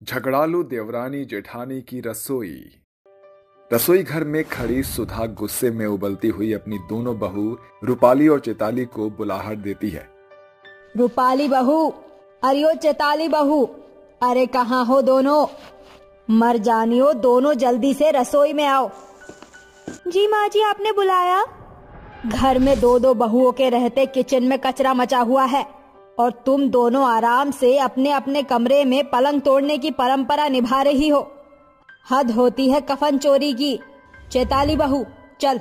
झगड़ालू देवरानी जेठानी की रसोई। रसोई घर में खड़ी सुधा गुस्से में उबलती हुई अपनी दोनों बहू रूपाली और चैताली को बुलाहट देती है। रूपाली बहू, अरे ओ चैताली बहू, अरे कहाँ हो दोनों? मर जानियो, दोनों जल्दी से रसोई में आओ। जी माँ जी, आपने बुलाया? घर में दो दो बहुओं के रहते किचन में कचरा मचा हुआ है और तुम दोनों आराम से अपने अपने कमरे में पलंग तोड़ने की परंपरा निभा रही हो। हद होती है कफन चोरी की। चैताली बहू, चल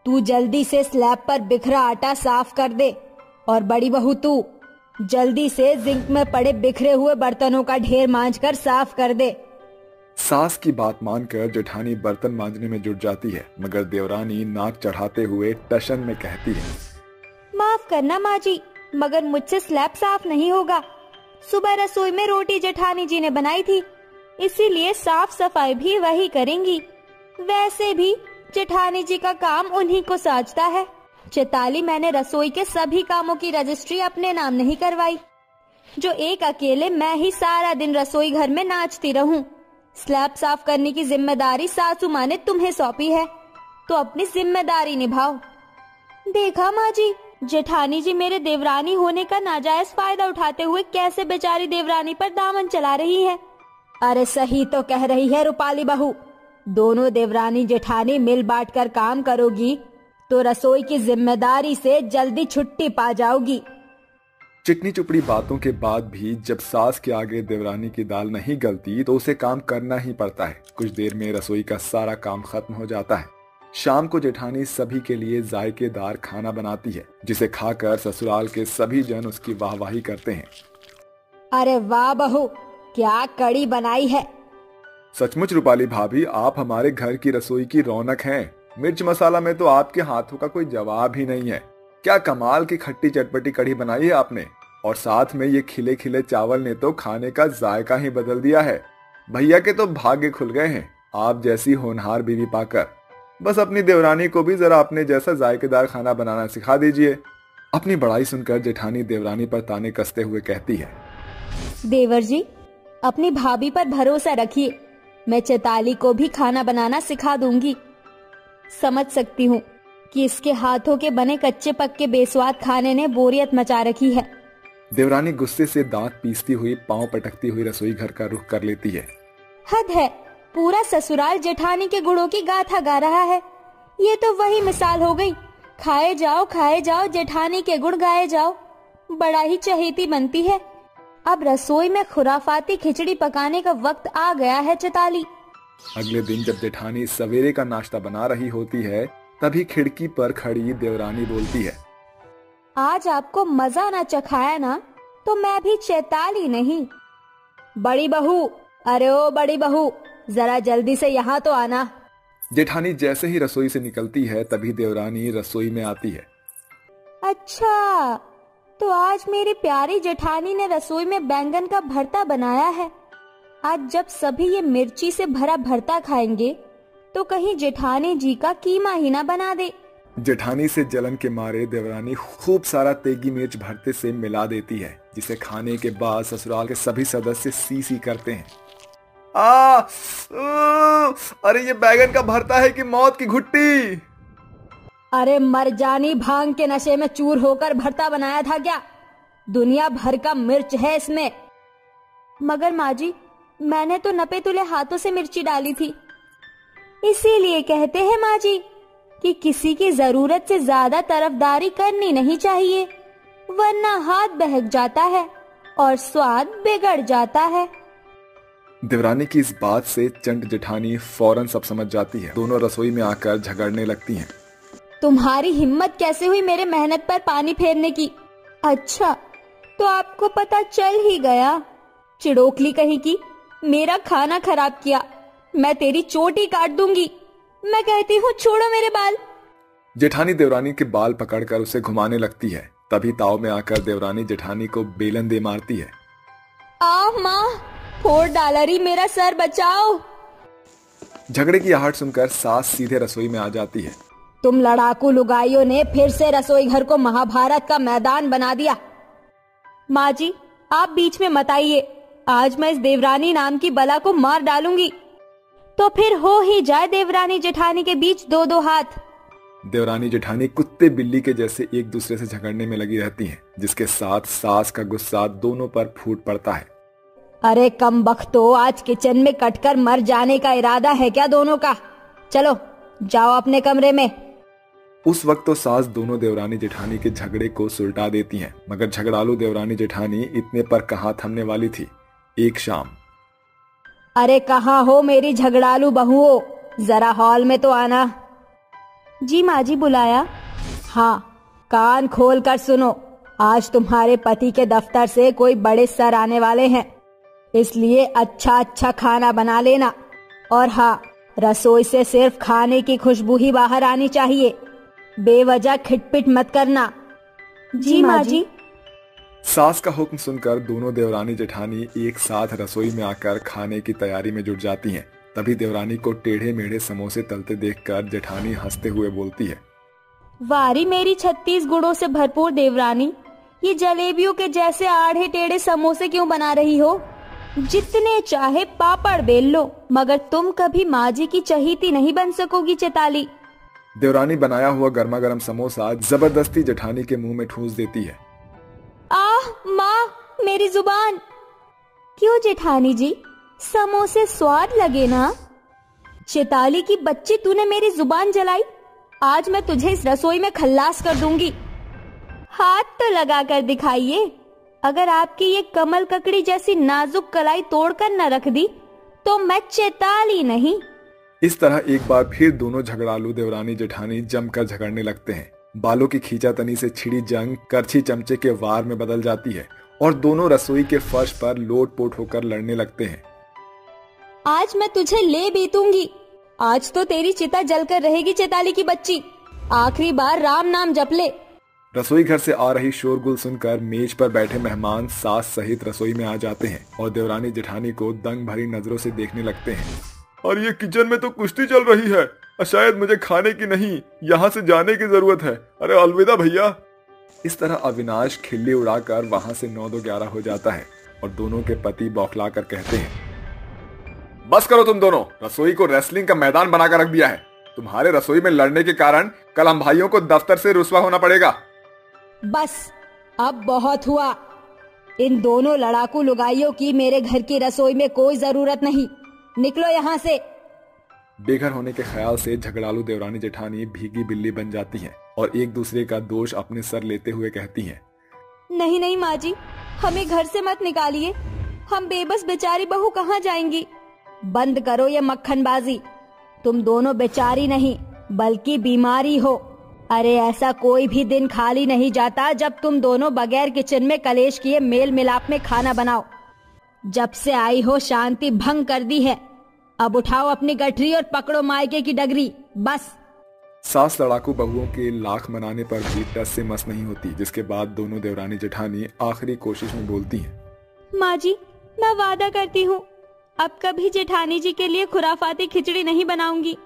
तू जल्दी से स्लैब पर बिखरा आटा साफ कर दे और बड़ी बहू तू जल्दी से जिंक में पड़े बिखरे हुए बर्तनों का ढेर मांज कर साफ कर दे। सास की बात मानकर जेठानी बर्तन मांजने में जुट जाती है, मगर देवरानी नाक चढ़ाते हुए टशन में कहती है, माफ करना माँ जी, मगर मुझसे स्लैब साफ नहीं होगा। सुबह रसोई में रोटी जेठानी जी ने बनाई थी, इसीलिए साफ सफाई भी वही करेंगी। वैसे भी जेठानी जी का काम उन्हीं को साझता है। चैताली, मैंने रसोई के सभी कामों की रजिस्ट्री अपने नाम नहीं करवाई, जो एक अकेले मैं ही सारा दिन रसोई घर में नाचती रहूं। स्लैब साफ करने की जिम्मेदारी सासू माँ ने तुम्हें सौंपी है, तो अपनी जिम्मेदारी निभाओ। देखा माँ जी, जेठानी जी मेरे देवरानी होने का नाजायज फायदा उठाते हुए कैसे बेचारी देवरानी पर दामन चला रही है। अरे सही तो कह रही है रूपाली बहू, दोनों देवरानी जेठानी मिल बांट कर काम करोगी तो रसोई की जिम्मेदारी से जल्दी छुट्टी पा जाओगी। चिकनी चुपड़ी बातों के बाद भी जब सास के आगे देवरानी की दाल नहीं गलती तो उसे काम करना ही पड़ता है। कुछ देर में रसोई का सारा काम खत्म हो जाता है। शाम को जेठानी सभी के लिए जायकेदार खाना बनाती है, जिसे खाकर ससुराल के सभी जन उसकी वाहवाही करते हैं। अरे वाह बहू, क्या कड़ी बनाई है। सचमुच रूपाली भाभी, आप हमारे घर की रसोई की रौनक हैं। मिर्च मसाला में तो आपके हाथों का कोई जवाब ही नहीं है। क्या कमाल की खट्टी चटपटी कढ़ी बनाई है आपने, और साथ में ये खिले खिले चावल ने तो खाने का जायका ही बदल दिया है। भैया के तो भाग्य खुल गए हैं आप जैसी होनहार बीवी पाकर। बस अपनी देवरानी को भी जरा अपने जैसा जायकेदार खाना बनाना सिखा दीजिए। अपनी बड़ाई सुनकर जेठानी देवरानी पर ताने कसते हुए कहती है, देवर जी, अपनी भाभी पर भरोसा रखिए, मैं चैताली को भी खाना बनाना सिखा दूंगी। समझ सकती हूँ कि इसके हाथों के बने कच्चे पक्के बेस्वाद खाने ने बोरियत मचा रखी है। देवरानी गुस्से से दांत पीसती हुई पांव पटकती हुई रसोई घर का रुख कर लेती है। हद है, पूरा ससुराल जेठानी के गुणों की गाथा गा रहा है। ये तो वही मिसाल हो गई, खाए जाओ जेठानी के गुण गाए जाओ। बड़ा ही चहेती बनती है। अब रसोई में खुराफाती खिचड़ी पकाने का वक्त आ गया है चैताली। अगले दिन जब जेठानी सवेरे का नाश्ता बना रही होती है, तभी खिड़की पर खड़ी देवरानी बोलती है, आज आपको मजा ना चखाया ना तो मैं भी चैताली नहीं। बड़ी बहू, अरे ओ बड़ी बहू, जरा जल्दी से यहाँ तो आना। जेठानी जैसे ही रसोई से निकलती है तभी देवरानी रसोई में आती है। अच्छा, तो आज मेरी प्यारी जेठानी ने रसोई में बैंगन का भरता बनाया है। आज जब सभी ये मिर्ची से भरा भरता खाएंगे तो कहीं जेठानी जी का कीमा ही ना बना दे। जेठानी से जलन के मारे देवरानी खूब सारा तेगी मिर्च भरते से मिला देती है, जिसे खाने के बाद ससुराल के सभी सदस्य सी सी करते हैं। अरे ये बैगन का भरता है कि मौत की घुट्टी? अरे मर जानी, भांग के नशे में चूर होकर भरता बनाया था क्या? दुनिया भर का मिर्च है इसमें। मगर माँ जी, मैंने तो नपे तुले हाथों से मिर्ची डाली थी। इसीलिए कहते हैं माँ जी कि किसी की जरूरत से ज्यादा तरफदारी करनी नहीं चाहिए, वरना हाथ बहक जाता है और स्वाद बिगड़ जाता है। देवरानी की इस बात से चंट जेठानी फौरन सब समझ जाती है। दोनों रसोई में आकर झगड़ने लगती हैं। तुम्हारी हिम्मत कैसे हुई मेरे मेहनत पर पानी फेरने की? अच्छा, तो आपको पता चल ही गया। चिड़ोकली कहीं की, मेरा खाना खराब किया, मैं तेरी चोटी काट दूंगी। मैं कहती हूँ छोड़ो मेरे बाल। जेठानी देवरानी के बाल पकड़कर उसे घुमाने लगती है। तभी ताव में आकर देवरानी जेठानी को बेलन दे मारती है। आह माँ, फोड़ डाला रही, मेरा सर बचाओ। झगड़े की आहट सुनकर सास सीधे रसोई में आ जाती है। तुम लड़ाकू लुगाइयों ने फिर से रसोई घर को महाभारत का मैदान बना दिया। माँ जी, आप बीच में मत आइए, आज मैं इस देवरानी नाम की बला को मार डालूंगी। तो फिर हो ही जाए देवरानी जेठानी के बीच दो दो हाथ। देवरानी जेठानी कुत्ते बिल्ली के जैसे एक दूसरे से झगड़ने में लगी रहती हैं, जिसके साथ सास का गुस्सा दोनों पर फूट पड़ता है। अरे कम बख्तो, आज किचन में कटकर मर जाने का इरादा है क्या दोनों का? चलो जाओ अपने कमरे में। उस वक्त तो सास दोनों देवरानी जेठानी के झगड़े को सुलटा देती हैं, मगर झगड़ालू देवरानी जेठानी इतने पर कहाँ थमने वाली थी। एक शाम, अरे कहाँ हो मेरी झगड़ालू बहुओं, जरा हॉल में तो आना। जी माँ जी बुलाया? हाँ, कान खोल कर सुनो, आज तुम्हारे पति के दफ्तर से कोई बड़े सर आने वाले हैं, इसलिए अच्छा अच्छा खाना बना लेना। और हाँ, रसोई से सिर्फ खाने की खुशबू ही बाहर आनी चाहिए, बेवजह खिटपिट मत करना। जी माँ जी। सास का हुक्म सुनकर दोनों देवरानी जेठानी एक साथ रसोई में आकर खाने की तैयारी में जुट जाती हैं। तभी देवरानी को टेढ़े मेढ़े समोसे तलते देखकर जेठानी हंसते हुए बोलती है, वारी मेरी 36 गुणों से भरपूर देवरानी, ये जलेबियों के जैसे आड़े टेढ़े समोसे क्यों बना रही हो? जितने चाहे पापड़ बेल लो, मगर तुम कभी माँ जी की चहीती नहीं बन सकोगी चेताली। देवरानी बनाया हुआ गर्मा गर्म समोसा जबरदस्ती जेठानी के मुंह में ठूंस देती है। आह माँ, मेरी जुबान। क्यों जेठानी जी, समोसे स्वाद लगे ना? चेताली की बच्ची, तूने मेरी जुबान जलाई। आज मैं तुझे इस रसोई में खल्लास कर दूंगी। हाथ तो लगा कर दिखाइए, अगर आपकी ये कमल ककड़ी जैसी नाजुक कलाई तोड़कर न रख दी तो मैं चेताली नहीं। इस तरह एक बार फिर दोनों झगड़ालू देवरानी जेठानी जमकर झगड़ने लगते हैं। बालों की खींचातनी से छिड़ी जंग करछी चमचे के वार में बदल जाती है और दोनों रसोई के फर्श पर लोटपोट होकर लड़ने लगते हैं। आज मैं तुझे ले बीतूंगी, आज तो तेरी चिता जलकर रहेगी चेताली की बच्ची। आखिरी बार राम नाम जप ले। रसोई घर से आ रही शोरगुल सुनकर मेज पर बैठे मेहमान सास सहित रसोई में आ जाते हैं और देवरानी जेठानी को दंग भरी नजरों से देखने लगते हैं। और ये किचन में तो कुश्ती चल रही है, शायद मुझे खाने की नहीं, यहाँ से जाने की जरूरत है। अरे अलविदा भैया। इस तरह अविनाश खिल्ली उड़ाकर वहां से 9-11 हो जाता है और दोनों के पति बौखला कर कहते हैं, बस करो तुम दोनों, रसोई को रेसलिंग का मैदान बनाकर रख दिया है। तुम्हारे रसोई में लड़ने के कारण कल हम भाइयों को दफ्तर से रुस्वा होना पड़ेगा। बस अब बहुत हुआ। इन दोनों लड़ाकू लुगाइयों की मेरे घर की रसोई में कोई जरूरत नहीं, निकलो यहाँ से। बेघर होने के ख्याल से झगड़ालू देवरानी जेठानी भीगी बिल्ली बन जाती हैं और एक दूसरे का दोष अपने सर लेते हुए कहती हैं, नहीं नहीं माँ जी, हमें घर से मत निकालिए, हम बेबस बेचारी बहू कहाँ जाएंगी। बंद करो ये मक्खनबाजी, तुम दोनों बेचारी नहीं बल्कि बीमारी हो। अरे ऐसा कोई भी दिन खाली नहीं जाता जब तुम दोनों बगैर किचन में कलेश किए मेल मिलाप में खाना बनाओ। जब से आई हो शांति भंग कर दी है। अब उठाओ अपनी गठरी और पकड़ो मायके की डगरी, बस। सास लड़ाकू बहुओं के लाख मनाने पर भी टस से मस नहीं होती, जिसके बाद दोनों देवरानी जेठानी आखिरी कोशिश में बोलती हैं, माँ जी, मैं वादा करती हूँ अब कभी जेठानी जी के लिए खुराफाती खिचड़ी नहीं बनाऊंगी,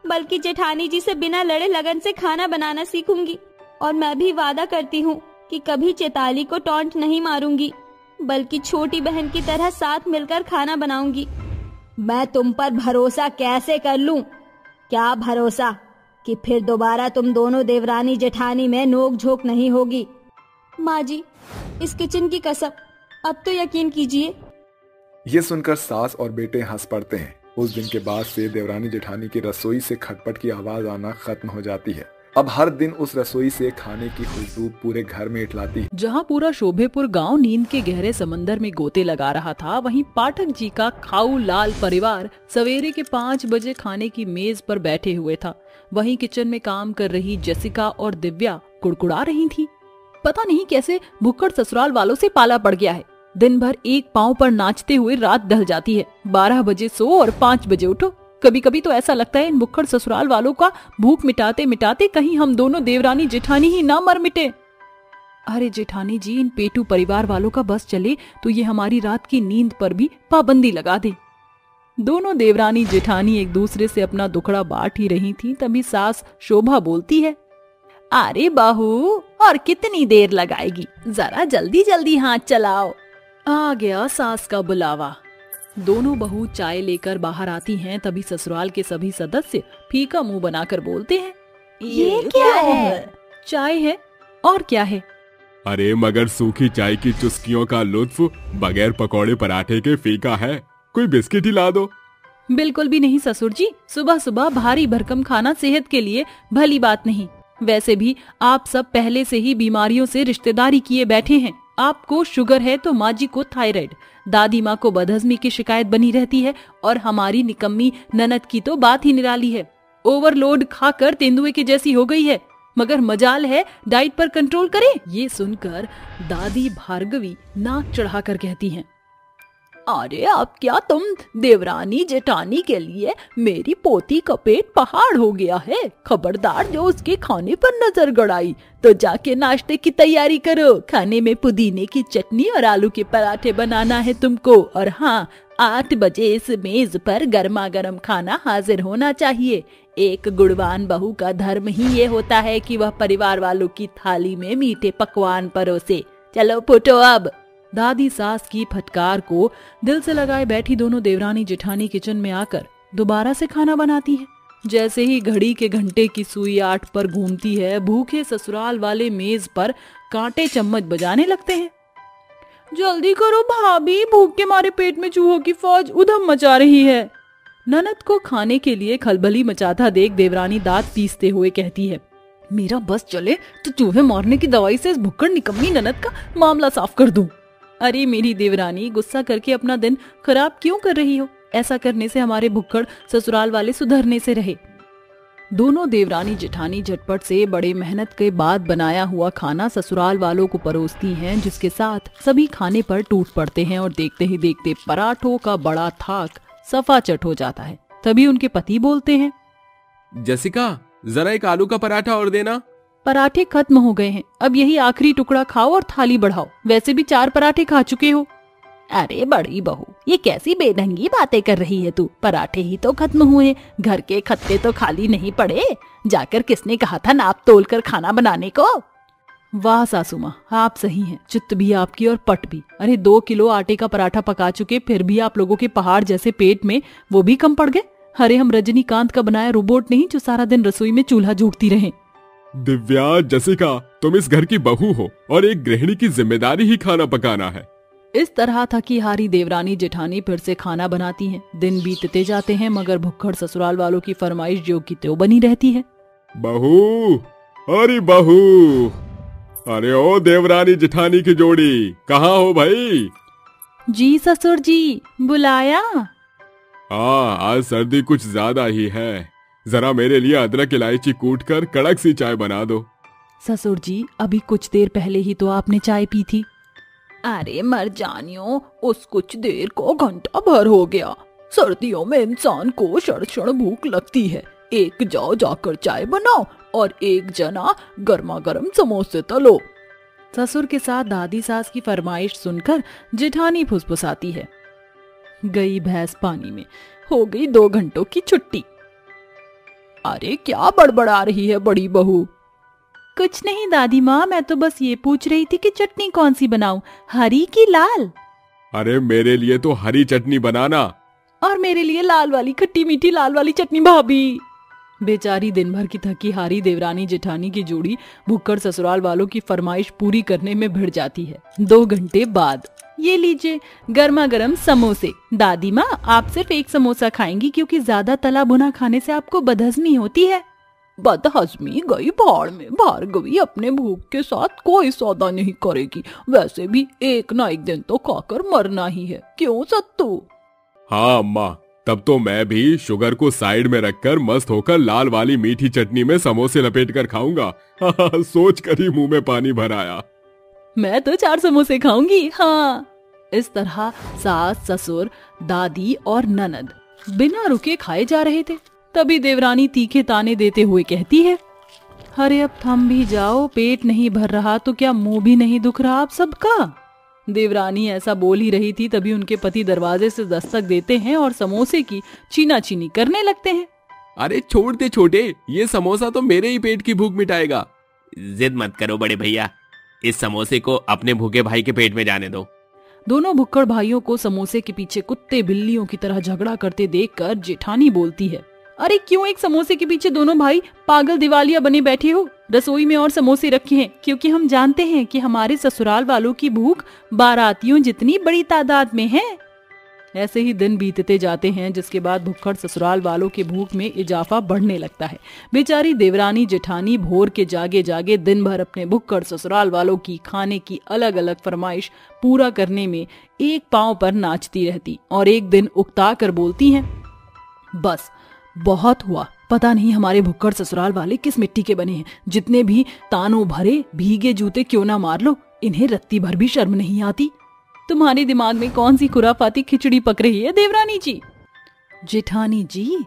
बल्कि जेठानी जी से बिना लड़े लगन से खाना बनाना सीखूंगी। और मैं भी वादा करती हूँ कि कभी चेताली को टॉन्ट नहीं मारूंगी, बल्कि छोटी बहन की तरह साथ मिलकर खाना बनाऊंगी। मैं तुम पर भरोसा कैसे कर लूं? क्या भरोसा कि फिर दोबारा तुम दोनों देवरानी जेठानी में नोक झोंक नहीं होगी। माँ जी, इस किचन की कसम, अब तो यकीन कीजिए। ये सुनकर सास और बेटे हंस पड़ते हैं। उस दिन के बाद से देवरानी जेठानी की रसोई से खटपट की आवाज आना खत्म हो जाती है। अब हर दिन उस रसोई से खाने की खुशबू पूरे घर में इठलाती है। जहाँ पूरा शोभेपुर गांव नींद के गहरे समंदर में गोते लगा रहा था, वहीं पाठक जी का खाऊ लाल परिवार सवेरे के 5 बजे खाने की मेज पर बैठे हुए था। वहीं किचन में काम कर रही जेसिका और दिव्या कुड़कुड़ा रही थी। पता नहीं कैसे भुक्कड़ ससुराल वालों से पाला पड़ गया है। दिन भर एक पांव पर नाचते हुए रात ढल जाती है। 12 बजे सो और 5 बजे उठो। कभी कभी तो ऐसा लगता है इन भुक्कड़ ससुराल वालों का भूख मिटाते मिटाते कहीं हम दोनों देवरानी जेठानी ही ना मर मिटे। अरे जेठानी जी, इन पेटू परिवार वालों का बस चले तो ये हमारी रात की नींद पर भी पाबंदी लगा दे। दोनों देवरानी जेठानी एक दूसरे से अपना दुखड़ा बांट ही रही थी, तभी सास शोभा बोलती है, अरे बहू, और कितनी देर लगाएगी, जरा जल्दी जल्दी हाथ चलाओ। आ गया सास का बुलावा। दोनों बहू चाय लेकर बाहर आती हैं, तभी ससुराल के सभी सदस्य फीका मुंह बनाकर बोलते हैं, ये क्या है? चाय है और क्या है। अरे मगर सूखी चाय की चुस्कियों का लुत्फ बगैर पकौड़े पराठे के फीका है, कोई बिस्किट ही ला दो। बिल्कुल भी नहीं ससुर जी, सुबह सुबह भारी भरकम खाना सेहत के लिए भली बात नहीं। वैसे भी आप सब पहले से ही बीमारियों से रिश्तेदारी किए बैठे हैं। आपको शुगर है तो माँ जी को थायराइड, दादी माँ को बदहजमी की शिकायत बनी रहती है और हमारी निकम्मी ननद की तो बात ही निराली है। ओवरलोड खाकर तेंदुए की जैसी हो गई है, मगर मजाल है डाइट पर कंट्रोल करे। ये सुनकर दादी भार्गवी नाक चढ़ाकर कहती हैं, अरे अब क्या तुम देवरानी जेठानी के लिए मेरी पोती का पेट पहाड़ हो गया है। खबरदार जो उसके खाने पर नजर गड़ाई तो जाके नाश्ते की तैयारी करो। खाने में पुदीने की चटनी और आलू के पराठे बनाना है तुमको। और हाँ, 8 बजे इस मेज पर गर्मा गर्म खाना हाजिर होना चाहिए। एक गुणवान बहू का धर्म ही ये होता है कि वह परिवार वालों की थाली में मीठे पकवान परोसे। चलो फुटो अब। दादी सास की फटकार को दिल से लगाए बैठी दोनों देवरानी जेठानी किचन में आकर दोबारा से खाना बनाती है। जैसे ही घड़ी के घंटे की सुई 8 पर घूमती है, भूखे ससुराल वाले मेज पर कांटे चम्मच बजाने लगते हैं। जल्दी करो भाभी, भूख के मारे पेट में चूहों की फौज उधम मचा रही है। ननद को खाने के लिए खलबली मचाता देख देवरानी दांत पीसते हुए कहती है, मेरा बस चले तो चूहे मारने की दवाई से इस भुक्कड़ निकम्मी ननद का मामला साफ कर दूं। अरे मेरी देवरानी, गुस्सा करके अपना दिन खराब क्यों कर रही हो? ऐसा करने से हमारे भुक्कड़ ससुराल वाले सुधरने से रहे। दोनों देवरानी जेठानी झटपट से बड़े मेहनत के बाद बनाया हुआ खाना ससुराल वालों को परोसती हैं, जिसके साथ सभी खाने पर टूट पड़ते हैं और देखते ही देखते पराठों का बड़ा थाक सफा चट हो जाता है। तभी उनके पति बोलते हैं, जसिका जरा एक आलू का पराठा और देना। पराठे खत्म हो गए हैं, अब यही आखिरी टुकड़ा खाओ और थाली बढ़ाओ। वैसे भी 4 पराठे खा चुके हो। अरे बड़ी बहू, ये कैसी बेढंगी बातें कर रही है तू? पराठे ही तो खत्म हुए, घर के खत्ते तो खाली नहीं पड़े। जाकर किसने कहा था नाप तोल कर खाना बनाने को? वाह सासू माँ, आप सही हैं, चित्त भी आपकी और पट भी। अरे 2 किलो आटे का पराठा पका चुके, फिर भी आप लोगों के पहाड़ जैसे पेट में वो भी कम पड़ गए। अरे हम रजनीकांत का बनाया रोबोट नहीं जो सारा दिन रसोई में चूल्हा झोंकती रहे। दिव्या, जसिका, तुम इस घर की बहू हो और एक गृहिणी की जिम्मेदारी ही खाना पकाना है। इस तरह थकी हारी देवरानी जेठानी फिर से खाना बनाती हैं। दिन बीतते जाते हैं, मगर भुक्खड़ ससुराल वालों की फरमाइश जो की त्यों बनी रहती है। बहू, अरे बहू, अरे ओ देवरानी जेठानी की जोड़ी, कहाँ हो भाई? जी ससुर जी, बुलाया? हाँ, आज सर्दी कुछ ज्यादा ही है। जरा मेरे लिए अदरक इलायची कूट कर कड़क सी चाय बना दो। ससुर जी, अभी कुछ देर पहले ही तो आपने चाय पी थी। अरे मर जानियो, उस कुछ देर को घंटा भर हो गया। सर्दियों में इंसान को क्षण भूख लगती है। एक जाओ जाकर चाय बनाओ और एक जना गर्मा गर्म समोसे तलो। ससुर के साथ दादी सास की फरमाइश सुनकर जेठानी फुसफुसाती है, गई भैंस पानी में, हो गई 2 घंटों की छुट्टी। अरे क्या बड़बड़ा रही है बड़ी बहू? कुछ नहीं दादी माँ, मैं तो बस ये पूछ रही थी कि चटनी कौन सी बनाऊं, हरी की लाल? अरे मेरे लिए तो हरी चटनी बनाना। और मेरे लिए लाल वाली, खट्टी मीठी लाल वाली चटनी भाभी। बेचारी दिन भर की थकी हारी देवरानी जेठानी की जोड़ी भुक्कड़ ससुराल वालों की फरमाइश पूरी करने में भिड़ जाती है। 2 घंटे बाद, ये लीजिए गर्मा गर्म समोसे। दादी माँ, आप सिर्फ एक समोसा खाएंगी क्योंकि ज्यादा तला भुना खाने से आपको बदहजमी होती है। बदहजमी गई भाड़ में, भार्गवी अपने भूख के साथ कोई सौदा नहीं करेगी। वैसे भी एक ना एक दिन तो खाकर मरना ही है, क्यों सत्तू? हाँ अम्मा, तब तो मैं भी शुगर को साइड में रखकर मस्त होकर लाल वाली मीठी चटनी में समोसे लपेट कर खाऊंगा। सोच कर ही मुंह में पानी भर आया। मैं तो 4 समोसे खाऊंगी। हाँ, इस तरह सास, ससुर, दादी और ननद बिना रुके खाए जा रहे थे। तभी देवरानी तीखे ताने देते हुए कहती है, अरे अब थम भी जाओ, पेट नहीं भर रहा तो क्या मुंह भी नहीं दुख रहा आप सबका? देवरानी ऐसा बोल ही रही थी, तभी उनके पति दरवाजे से दस्तक देते हैं और समोसे की छीना-छीनी करने लगते हैं। अरे छोड़ दे छोटे, ये समोसा तो मेरे ही पेट की भूख मिटाएगा। जिद मत करो बड़े भैया, इस समोसे को अपने भूखे भाई के पेट में जाने दो। दोनों भुक्कड़ भाइयों को समोसे के पीछे कुत्ते बिल्लियों की तरह झगड़ा करते देखकर जेठानी बोलती है, अरे क्यों एक समोसे के पीछे दोनों भाई पागल दिवालिया बने बैठे हो? रसोई में और समोसे रखे हैं क्योंकि हम जानते हैं कि हमारे ससुराल वालों की भूख बारातियों जितनी बड़ी तादाद में है। ऐसे ही दिन बीतते जाते हैं, जिसके बाद भुक्कड़ ससुराल वालों की भूख में इजाफा बढ़ने लगता है। बेचारी देवरानी जेठानी भोर के जागे जागे दिन भर अपने भुक्कड़ ससुराल वालों की खाने की अलग अलग फरमाइश पूरा करने में एक पांव पर नाचती रहती और एक दिन उकता कर बोलती हैं, बस बहुत हुआ, पता नहीं हमारे भुक्कड़ ससुराल वाले किस मिट्टी के बने हैं। जितने भी तानों भरे भीगे जूते क्यों ना मार लो, इन्हें रत्ती भर भी शर्म नहीं आती। तुम्हारे दिमाग में कौन सी खुराफाती खिचड़ी पक रही है देवरानी जी? जेठानी जी,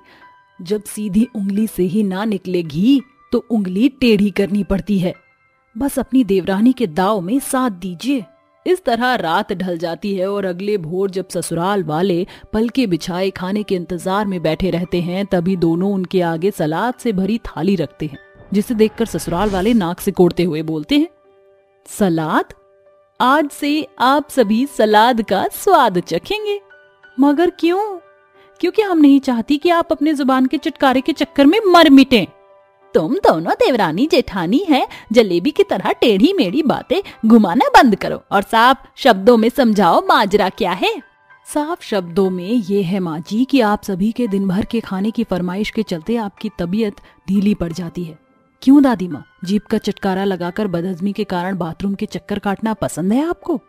जब सीधी उंगली से ही ना निकले घी तो उंगली टेढ़ी करनी पड़ती है। बस अपनी देवरानी के दाव में साथ दीजिए। इस तरह रात ढल जाती है और अगले भोर जब ससुराल वाले पलके बिछाए खाने के इंतजार में बैठे रहते हैं, तभी दोनों उनके आगे सलाद से भरी थाली रखते हैं, जिसे देखकर ससुराल वाले नाक से कोड़ते हुए बोलते हैं, सलाद? आज से आप सभी सलाद का स्वाद चखेंगे। मगर क्यों? क्योंकि हम नहीं चाहती कि आप अपने जुबान के चटकारे के चक्कर में मर मिटें। तुम दोनों देवरानी जेठानी है, जलेबी की तरह टेढ़ी मेढ़ी बातें घुमाना बंद करो और साफ शब्दों में समझाओ माजरा क्या है। साफ शब्दों में ये है माँ जी कि आप सभी के दिन भर के खाने की फरमाइश के चलते आपकी तबीयत ढीली पड़ जाती है। क्यों दादी माँ, जीभ का चटकारा लगाकर बदहजमी के कारण बाथरूम के चक्कर काटना पसंद है आपको?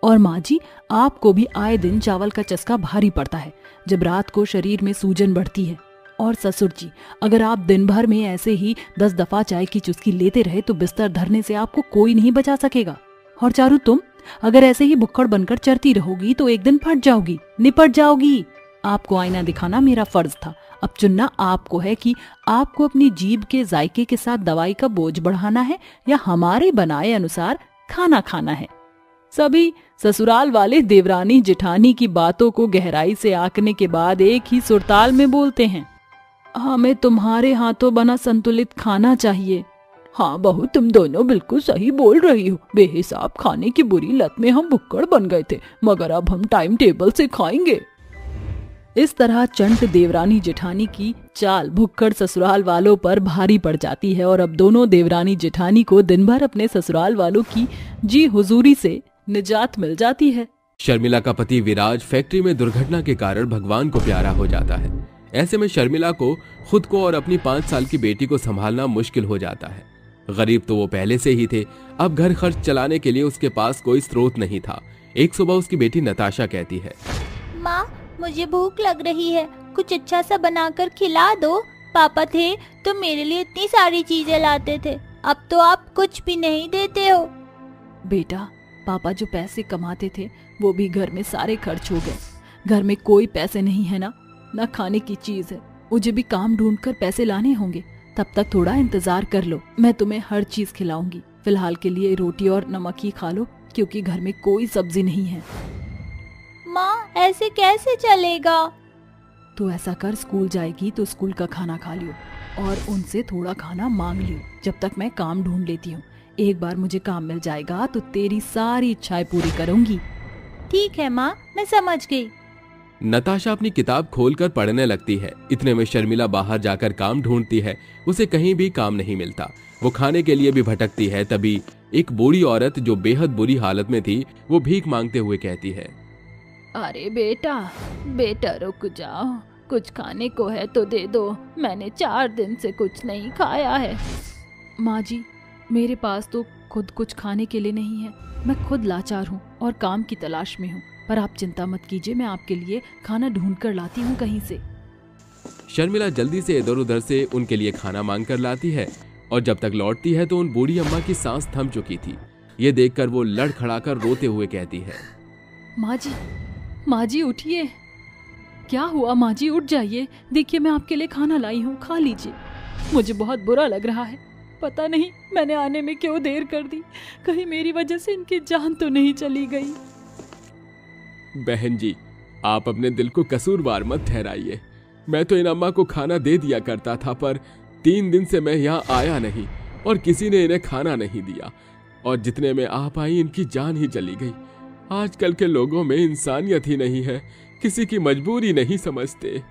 और माँ जी, आपको भी आए दिन चावल का चस्का भारी पड़ता है जब रात को शरीर में सूजन बढ़ती है। और ससुर जी, अगर आप दिन भर में ऐसे ही 10 दफा चाय की चुस्की लेते रहे तो बिस्तर धरने से आपको कोई नहीं बचा सकेगा। और चारू, तुम अगर ऐसे ही भुक्कड़ बनकर चरती रहोगी तो एक दिन फट जाओगी, निपट जाओगी। आपको आईना दिखाना मेरा फर्ज था, अब चुनना आपको है कि आपको अपनी जीभ के जायके के साथ दवाई का बोझ बढ़ाना है या हमारे बनाए अनुसार खाना खाना है। सभी ससुराल वाले देवरानी जेठानी की बातों को गहराई से आंकने के बाद एक ही सुरताल में बोलते हैं, हमें तुम्हारे हाथों बना संतुलित खाना चाहिए। हाँ बहू, तुम दोनों बिल्कुल सही बोल रही हो। बेहिसाब खाने की बुरी लत में हम भुक्कड़ बन गए थे, मगर अब हम टाइम टेबल से खाएंगे। इस तरह चंट देवरानी जेठानी की चाल भुक्कड़ ससुराल वालों पर भारी पड़ जाती है और अब दोनों देवरानी जेठानी को दिन भर अपने ससुराल वालों की जी हुजूरी से निजात मिल जाती है। शर्मिला का पति विराज फैक्ट्री में दुर्घटना के कारण भगवान को प्यारा हो जाता है। ऐसे में शर्मिला को खुद को और अपनी 5 साल की बेटी को संभालना मुश्किल हो जाता है। गरीब तो वो पहले से ही थे, अब घर खर्च चलाने के लिए उसके पास कोई स्रोत नहीं था। एक सुबह उसकी बेटी नताशा कहती है, माँ, मुझे भूख लग रही है, कुछ अच्छा सा बनाकर खिला दो। पापा थे तो मेरे लिए इतनी सारी चीजें लाते थे, अब तो आप कुछ भी नहीं देते हो। बेटा, पापा जो पैसे कमाते थे वो भी घर में सारे खर्च हो गए। घर में कोई पैसे नहीं है ना खाने की चीज है। मुझे भी काम ढूंढकर पैसे लाने होंगे, तब तक थोड़ा इंतजार कर लो, मैं तुम्हें हर चीज खिलाऊंगी। फिलहाल के लिए रोटी और नमक ही खा लो, क्योंकि घर में कोई सब्जी नहीं है। माँ, ऐसे कैसे चलेगा? तो ऐसा कर, स्कूल जाएगी तो स्कूल का खाना खा लियो और उनसे थोड़ा खाना मांग लियो, जब तक मैं काम ढूंढ लेती हूँ। एक बार मुझे काम मिल जाएगा तो तेरी सारी इच्छाएं पूरी करूंगी। ठीक है माँ, मैं समझ गई। नताशा अपनी किताब खोलकर पढ़ने लगती है। इतने में शर्मिला बाहर जाकर काम ढूंढती है, उसे कहीं भी काम नहीं मिलता। वो खाने के लिए भी भटकती है। तभी एक बूढ़ी औरत जो बेहद बुरी हालत में थी, वो भीख मांगते हुए कहती है, अरे बेटा रुक जाओ, कुछ खाने को है तो दे दो, मैंने 4 दिन से कुछ नहीं खाया है। माँ जी, मेरे पास तो खुद कुछ खाने के लिए नहीं है, मैं खुद लाचार हूँ और काम की तलाश में हूँ, पर आप चिंता मत कीजिए, मैं आपके लिए खाना ढूंढ कर लाती हूँ कहीं से। शर्मिला जल्दी से इधर उधर से उनके लिए खाना मांग कर लाती है और जब तक लौटती है तो उन बूढ़ी अम्मा की सांस थम चुकी थी। ये देखकर वो लड़खड़ाकर रोते हुए कहती है, माँ जी उठिए। क्या हुआ माँ जी, उठ जाइए, देखिए मैं आपके लिए खाना लाई हूँ, खा लीजिए। मुझे बहुत बुरा लग रहा है, पता नहीं मैंने आने में क्यों देर कर दी, कहीं मेरी वजह से इनकी जान तो नहीं चली गई। बहन जी, आप अपने दिल को कसूरवार मत ठहराइए। मैं तो इन अम्मा को खाना दे दिया करता था, पर 3 दिन से मैं यहाँ आया नहीं और किसी ने इन्हें खाना नहीं दिया, और जितने में आप आई इनकी जान ही चली गई। आजकल के लोगों में इंसानियत ही नहीं है, किसी की मजबूरी नहीं समझते।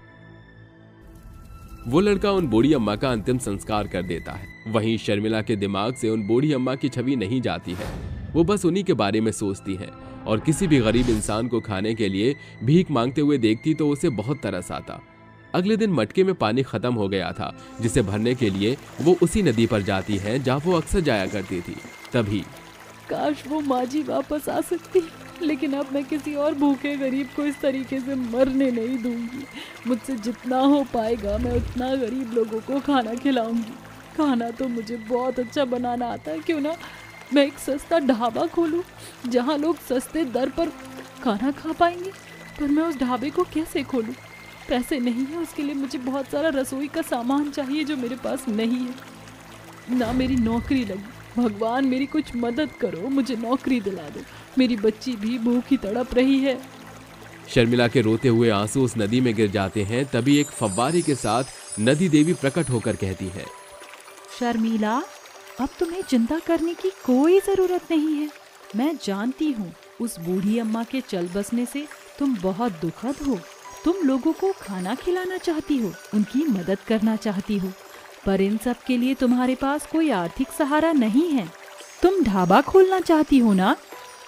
वो लड़का उन बूढ़ी अम्मा का अंतिम संस्कार कर देता है। वहीं शर्मिला के दिमाग से उन बूढ़ी अम्मा की छवि नहीं जाती है। वो बस उन्हीं के बारे में सोचती है और किसी भी गरीब इंसान को खाने के लिए भीख मांगते हुए देखती तो उसे बहुत तरस आता। अगले दिन मटके में पानी खत्म हो गया था, जिसे भरने के लिए वो उसी नदी पर जाती है जहाँ वो अक्सर जाया करती थी। तभी काश वो माँ जी वापस आ सकती, लेकिन अब मैं किसी और भूखे गरीब को इस तरीके से मरने नहीं दूंगी। मुझसे जितना हो पाएगा मैं उतना गरीब लोगों को खाना खिलाऊंगी। खाना तो मुझे बहुत अच्छा बनाना आता है, क्यों ना मैं एक सस्ता ढाबा खोलूं जहां लोग सस्ते दर पर खाना खा पाएंगे। पर मैं उस ढाबे को कैसे खोलूं? पैसे नहीं है, उसके लिए मुझे बहुत सारा रसोई का सामान चाहिए जो मेरे पास नहीं है। ना मेरी नौकरी लगी। भगवान मेरी कुछ मदद करो, मुझे नौकरी दिला दो, मेरी बच्ची भी भूखी तड़प रही है। शर्मिला के रोते हुए आंसू उस नदी में गिर जाते हैं। तभी एक फव्वारे के साथ नदी देवी प्रकट होकर कहती है, शर्मिला, अब तुम्हें चिंता करने की कोई जरूरत नहीं है। मैं जानती हूँ उस बूढ़ी अम्मा के चल बसने से तुम बहुत दुखद हो। तुम लोगों को खाना खिलाना चाहती हो, उनकी मदद करना चाहती हो, पर इन सब के लिए तुम्हारे पास कोई आर्थिक सहारा नहीं है। तुम ढाबा खोलना चाहती हो ना?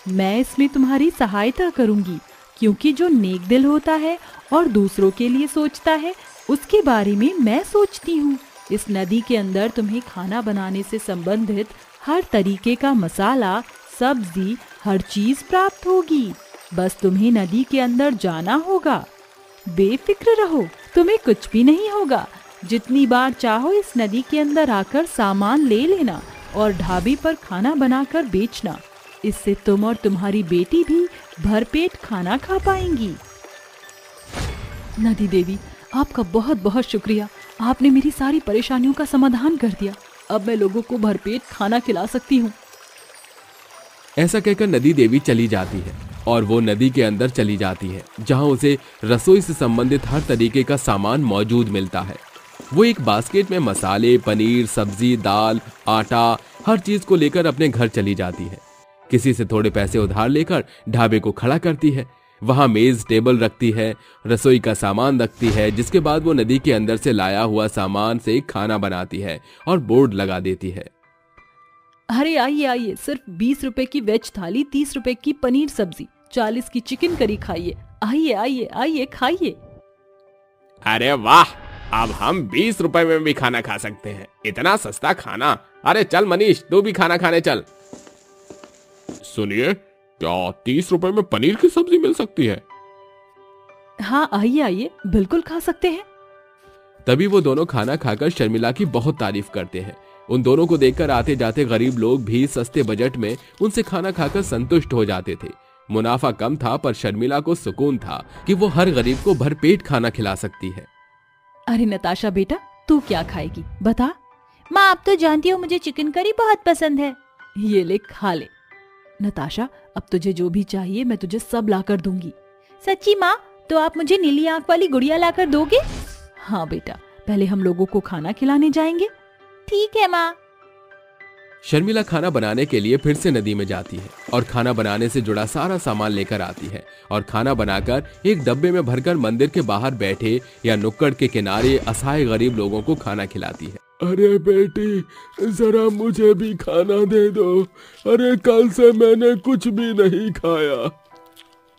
मैं इसमें तुम्हारी सहायता करूंगी, क्योंकि जो नेक दिल होता है और दूसरों के लिए सोचता है, उसके बारे में मैं सोचती हूँ। इस नदी के अंदर तुम्हें खाना बनाने से संबंधित हर तरीके का मसाला, सब्जी, हर चीज प्राप्त होगी। बस तुम्हें नदी के अंदर जाना होगा। बेफिक्र रहो, तुम्हें कुछ भी नहीं होगा। जितनी बार चाहो इस नदी के अंदर आकर सामान ले लेना और ढाबे पर खाना बनाकर बेचना। इससे तुम और तुम्हारी बेटी भी भरपेट खाना खा पाएंगी। नदी देवी, आपका बहुत बहुत शुक्रिया। आपने मेरी सारी परेशानियों का समाधान कर दिया। अब मैं लोगों को भरपेट खाना खिला सकती हूँ। ऐसा कहकर नदी देवी चली जाती है और वो नदी के अंदर चली जाती है, जहाँ उसे रसोई से संबंधित हर तरीके का सामान मौजूद मिलता है। वो एक बास्केट में मसाले, पनीर, सब्जी, दाल, आटा, हर चीज को लेकर अपने घर चली जाती है। किसी से थोड़े पैसे उधार लेकर ढाबे को खड़ा करती है। वहां मेज टेबल रखती है, रसोई का सामान रखती है, जिसके बाद वो नदी के अंदर से लाया हुआ सामान से खाना बनाती है और बोर्ड लगा देती है। अरे आइए आइए, सिर्फ 20 रुपए की वेज थाली, 30 रुपए की पनीर सब्जी, 40 की चिकन करी खाइए। आइए आइए आइए खाइए। अरे वाह, अब हम 20 रुपए में भी खाना खा सकते हैं। इतना सस्ता खाना। अरे चल मनीष, तू भी खाना खाने चल। सुनिए, क्या 30 रुपए में पनीर की सब्जी मिल सकती है? हाँ आइए आइए, बिल्कुल खा सकते हैं। तभी वो दोनों खाना खाकर शर्मिला की बहुत तारीफ करते हैं। उन दोनों को देखकर आते जाते गरीब लोग भी सस्ते बजट में उनसे खाना खाकर संतुष्ट हो जाते थे। मुनाफा कम था, पर शर्मिला को सुकून था कि वो हर गरीब को भरपेट खाना खिला सकती है। अरे नताशा बेटा, तू क्या खाएगी बता? माँ, आप तो जानती हो मुझे चिकन करी बहुत पसंद है। ये ले खा ले। नताशा, अब तुझे जो भी चाहिए मैं तुझे सब लाकर दूंगी। सच्ची माँ? तो आप मुझे नीली आंख वाली गुड़िया लाकर दोगे? हाँ बेटा, पहले हम लोगों को खाना खिलाने जाएंगे। ठीक है माँ। शर्मिला खाना बनाने के लिए फिर से नदी में जाती है और खाना बनाने से जुड़ा सारा सामान लेकर आती है और खाना बनाकर एक डब्बे में भरकर मंदिर के बाहर बैठे या नुक्कड़ के किनारे असहाय गरीब लोगों को खाना खिलाती है। अरे बेटी, जरा मुझे भी खाना दे दो। अरे कल से मैंने कुछ भी नहीं खाया।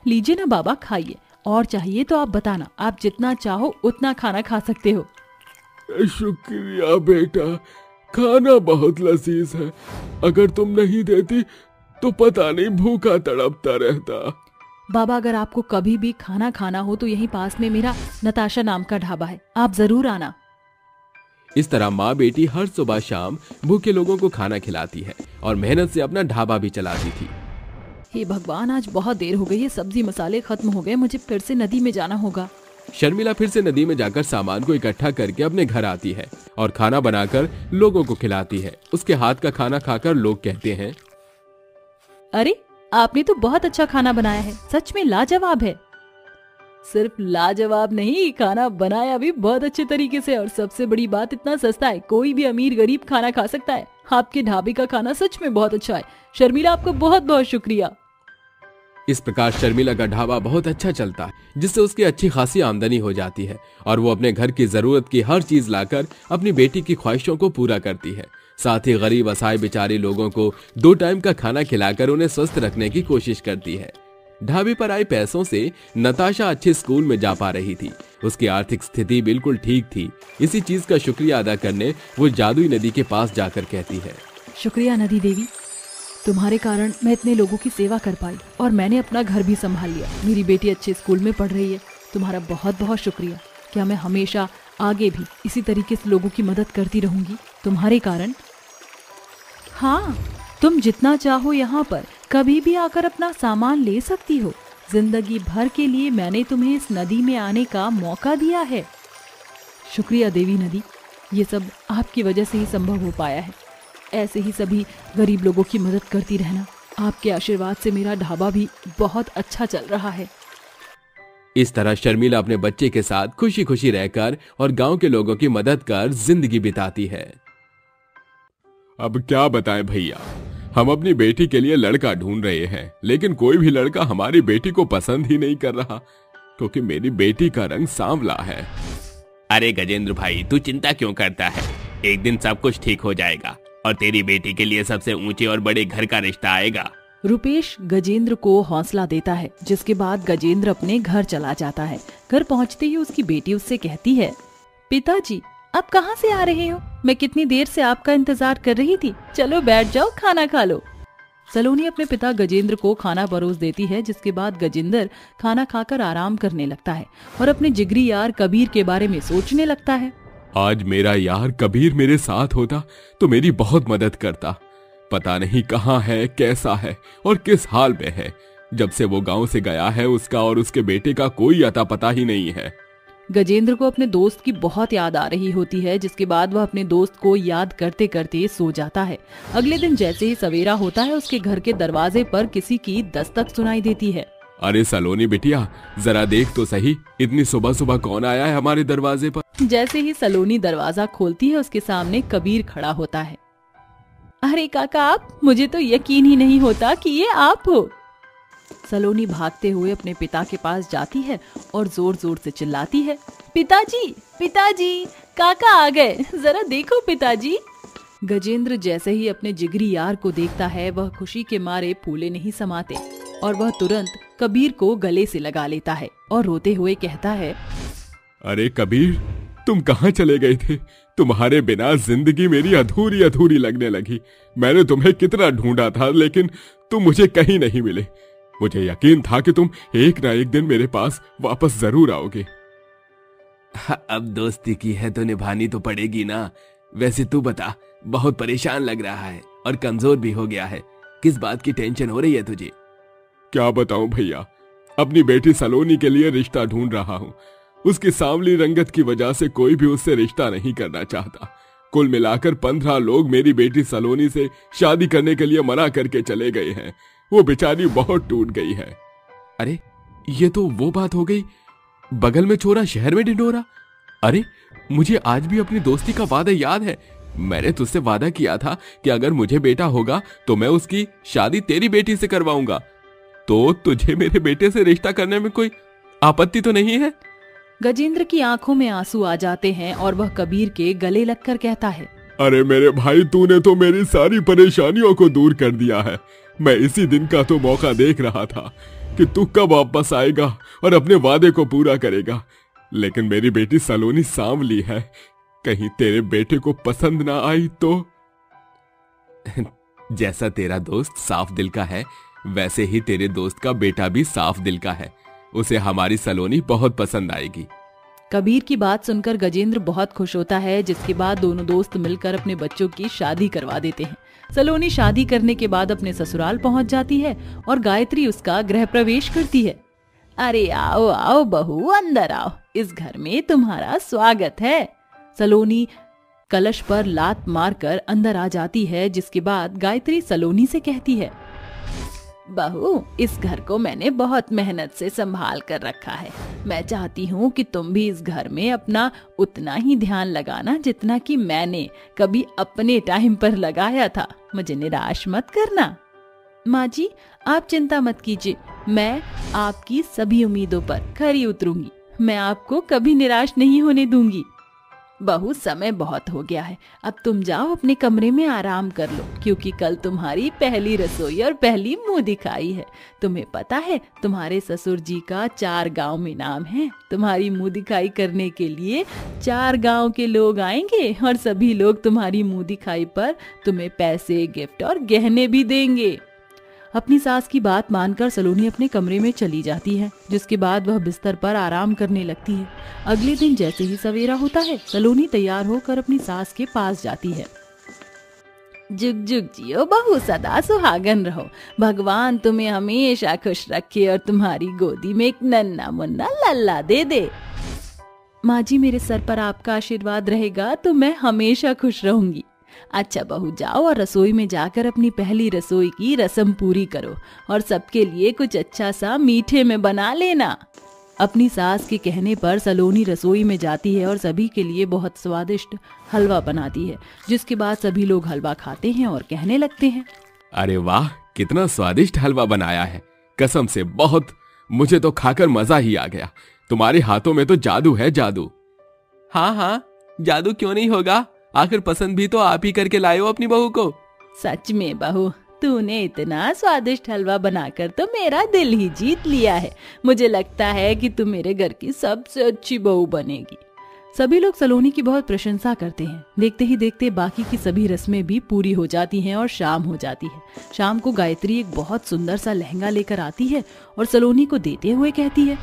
लीजिए ना बाबा, खाइए। और चाहिए तो आप बताना, आप जितना चाहो उतना खाना खा सकते हो। शुक्रिया बेटा, खाना बहुत लजीज है। अगर तुम नहीं देती तो पता नहीं भूखा तड़पता रहता। बाबा, अगर आपको कभी भी खाना खाना हो तो यहीं पास में मेरा नताशा नाम का ढाबा है, आप जरूर आना। इस तरह माँ बेटी हर सुबह शाम भूखे लोगों को खाना खिलाती है और मेहनत से अपना ढाबा भी चलाती थी। हे भगवान, आज बहुत देर हो गई है, सब्जी मसाले खत्म हो गए, मुझे फिर से नदी में जाना होगा। शर्मिला फिर से नदी में जाकर सामान को इकट्ठा करके अपने घर आती है और खाना बनाकर लोगों को खिलाती है। उसके हाथ का खाना खाकर लोग कहते हैं, अरे आपने तो बहुत अच्छा खाना बनाया है, सच में लाजवाब है। सिर्फ लाजवाब नहीं, खाना बनाया भी बहुत अच्छे तरीके से, और सबसे बड़ी बात इतना सस्ता है, कोई भी अमीर गरीब खाना खा सकता है। आपके ढाबे का खाना सच में बहुत अच्छा है। शर्मिला, आपको बहुत बहुत शुक्रिया। इस प्रकार शर्मिला का ढाबा बहुत अच्छा चलता है, जिससे उसकी अच्छी खासी आमदनी हो जाती है और वो अपने घर की जरूरत की हर चीज लाकर अपनी बेटी की ख्वाहिशों को पूरा करती है। साथ ही गरीब असहाय बेचारे लोगों को 2 टाइम का खाना खिलाकर उन्हें स्वस्थ रखने की कोशिश करती है। ढाबे पर आए पैसों से नताशा अच्छे स्कूल में जा पा रही थी। उसकी आर्थिक स्थिति बिल्कुल ठीक थी। इसी चीज का शुक्रिया अदा करने वो जादुई नदी के पास जाकर कहती है, शुक्रिया नदी देवी, तुम्हारे कारण मैं इतने लोगों की सेवा कर पाई और मैंने अपना घर भी संभाल लिया। मेरी बेटी अच्छे स्कूल में पढ़ रही है। तुम्हारा बहुत बहुत शुक्रिया। क्या मैं हमेशा आगे भी इसी तरीके से लोगों की मदद करती रहूंगी तुम्हारे कारण। हाँ, तुम जितना चाहो यहाँ पर कभी भी आकर अपना सामान ले सकती हो। जिंदगी भर के लिए मैंने तुम्हें इस नदी में आने का मौका दिया है। शुक्रिया देवी नदी, ये सब आपकी वजह से ही संभव हो पाया है। ऐसे ही सभी गरीब लोगों की मदद करती रहना। आपके आशीर्वाद से मेरा ढाबा भी बहुत अच्छा चल रहा है। इस तरह शर्मिला अपने बच्चे के साथ खुशी खुशी रहकर और गांव के लोगों की मदद कर जिंदगी बिताती है। अब क्या बताएं भैया, हम अपनी बेटी के लिए लड़का ढूंढ रहे हैं, लेकिन कोई भी लड़का हमारी बेटी को पसंद ही नहीं कर रहा, क्योंकि मेरी बेटी का रंग सांवला है। अरे गजेंद्र भाई, तू चिंता क्यों करता है? एक दिन सब कुछ ठीक हो जाएगा और तेरी बेटी के लिए सबसे ऊंचे और बड़े घर का रिश्ता आएगा। रुपेश गजेंद्र को हौसला देता है, जिसके बाद गजेंद्र अपने घर चला जाता है। घर पहुंचते ही उसकी बेटी उससे कहती है, पिताजी आप कहाँ से आ रहे हो? मैं कितनी देर से आपका इंतजार कर रही थी। चलो बैठ जाओ, खाना खा लो। सलोनी अपने पिता गजेंद्र को खाना परोस देती है, जिसके बाद गजेंद्र खाना खाकर आराम करने लगता है और अपने जिगरी यार कबीर के बारे में सोचने लगता है। आज मेरा यार कबीर मेरे साथ होता तो मेरी बहुत मदद करता। पता नहीं कहाँ है, कैसा है और किस हाल में है। जब से वो गांव से गया है उसका और उसके बेटे का कोई अता पता ही नहीं है। गजेंद्र को अपने दोस्त की बहुत याद आ रही होती है, जिसके बाद वह अपने दोस्त को याद करते करते सो जाता है। अगले दिन जैसे ही सवेरा होता है, उसके घर के दरवाजे पर किसी की दस्तक सुनाई देती है। अरे सलोनी बिटिया, जरा देख तो सही, इतनी सुबह सुबह कौन आया है हमारे दरवाजे पर? जैसे ही सलोनी दरवाजा खोलती है, उसके सामने कबीर खड़ा होता है। अरे काका आप, मुझे तो यकीन ही नहीं होता कि ये आप हो। सलोनी भागते हुए अपने पिता के पास जाती है और जोर जोर से चिल्लाती है, पिताजी पिताजी, काका आ गए, जरा देखो पिताजी। गजेंद्र जैसे ही अपने जिगरी यार को देखता है, वह खुशी के मारे फूले नहीं समाते और वह तुरंत कबीर को गले से लगा लेता है और रोते हुए कहता है, अरे कबीर, तुम कहाँ चले गए थे? तुम्हारे बिना जिंदगी मेरी अधूरी अधूरी लगने लगी। मैंने तुम्हें कितना ढूंढा था, लेकिन तुम मुझे कहीं नहीं मिले। मुझे यकीन था कि तुम एक ना एक दिन मेरे पास वापस जरूर आओगे। अब दोस्ती की है तो निभानी तो पड़ेगी ना। वैसे तू बता, बहुत परेशान लग रहा है और कमजोर भी हो गया है। किस बात की टेंशन हो रही है तुझे? क्या बताऊं भैया, अपनी बेटी सलोनी के लिए रिश्ता ढूंढ रहा हूँ। उसकी सांवली रंगत की वजह से कोई भी उससे रिश्ता नहीं करना चाहता। कुल मिलाकर 15 लोग मेरी बेटी सलोनी से शादी करने के लिए मना करके चले गए हैं। वो बेचारी बहुत टूट गई है। अरे ये तो वो बात हो गई, बगल में छोरा शहर में ढिंढोरा। अरे मुझे आज भी अपनी दोस्ती का वादा याद है। मैंने तुझसे वादा किया था कि अगर मुझे बेटा होगा तो मैं उसकी शादी तेरी बेटी से करवाऊंगा। तो तुझे मेरे बेटे से रिश्ता करने में कोई आपत्ति तो नहीं है? गजेंद्र की आंखों में आंसू आ जाते हैं और वह कबीर के गले लगकर कहता है, अरे मेरे भाई, तूने तो मेरी सारी परेशानियों को दूर कर दिया है। मैं इसी दिन का तो मौका देख रहा था कि तू कब वापस आएगा और अपने वादे को पूरा करेगा। लेकिन मेरी बेटी सलोनी सांवली है, कहीं तेरे बेटे को पसंद ना आई तो? जैसा तेरा दोस्त साफ दिल का है, वैसे ही तेरे दोस्त का बेटा भी साफ दिल का है। उसे हमारी सलोनी बहुत पसंद आएगी। कबीर की बात सुनकर गजेंद्र बहुत खुश होता है, जिसके बाद दोनों दोस्त मिलकर अपने बच्चों की शादी करवा देते हैं। सलोनी शादी करने के बाद अपने ससुराल पहुंच जाती है और गायत्री उसका गृह प्रवेश करती है। अरे आओ आओ बहू, अंदर आओ, इस घर में तुम्हारा स्वागत है। सलोनी कलश पर लात मारकर अंदर आ जाती है, जिसके बाद गायत्री सलोनी से कहती है, बहू, इस घर को मैंने बहुत मेहनत से संभाल कर रखा है। मैं चाहती हूँ कि तुम भी इस घर में अपना उतना ही ध्यान लगाना जितना कि मैंने कभी अपने टाइम पर लगाया था। मुझे निराश मत करना। माँ जी, आप चिंता मत कीजिए, मैं आपकी सभी उम्मीदों पर खरी उतरूंगी। मैं आपको कभी निराश नहीं होने दूंगी। बहू, समय बहुत हो गया है, अब तुम जाओ अपने कमरे में आराम कर लो, क्योंकि कल तुम्हारी पहली रसोई और पहली मुंह दिखाई है। तुम्हें पता है तुम्हारे ससुर जी का 4 गांव में नाम है। तुम्हारी मुंह दिखाई करने के लिए 4 गांव के लोग आएंगे और सभी लोग तुम्हारी मुंह दिखाई पर तुम्हें पैसे, गिफ्ट और गहने भी देंगे। अपनी सास की बात मानकर सलोनी अपने कमरे में चली जाती है, जिसके बाद वह बिस्तर पर आराम करने लगती है। अगले दिन जैसे ही सवेरा होता है, सलोनी तैयार होकर अपनी सास के पास जाती है। जुग जुग जियो बहू, सदा सुहागन रहो, भगवान तुम्हें हमेशा खुश रखे और तुम्हारी गोदी में एक नन्ना मुन्ना लल्ला दे दे। माँ जी, मेरे सर पर आपका आशीर्वाद रहेगा तो मैं हमेशा खुश रहूंगी। अच्छा बहू, जाओ और रसोई में जाकर अपनी पहली रसोई की रस्म पूरी करो और सबके लिए कुछ अच्छा सा मीठे में बना लेना। अपनी सास के कहने पर सलोनी रसोई में जाती है और सभी के लिए बहुत स्वादिष्ट हलवा बनाती है, जिसके बाद सभी लोग हलवा खाते हैं और कहने लगते हैं, अरे वाह, कितना स्वादिष्ट हलवा बनाया है, कसम से बहुत, मुझे तो खाकर मजा ही आ गया। तुम्हारे हाथों में तो जादू है, जादू। हाँ हाँ, जादू क्यों नहीं होगा, आखिर पसंद भी तो आप ही करके लाए हो अपनी बहू को। सच में बहू, तूने इतना स्वादिष्ट हलवा बनाकर तो मेरा दिल ही जीत लिया है। मुझे लगता है कि तू मेरे घर की सबसे अच्छी बहू बनेगी। सभी लोग सलोनी की बहुत प्रशंसा करते हैं। देखते ही देखते बाकी की सभी रस्में भी पूरी हो जाती हैं और शाम हो जाती है। शाम को गायत्री एक बहुत सुंदर सा लहंगा लेकर आती है और सलोनी को देते हुए कहती है,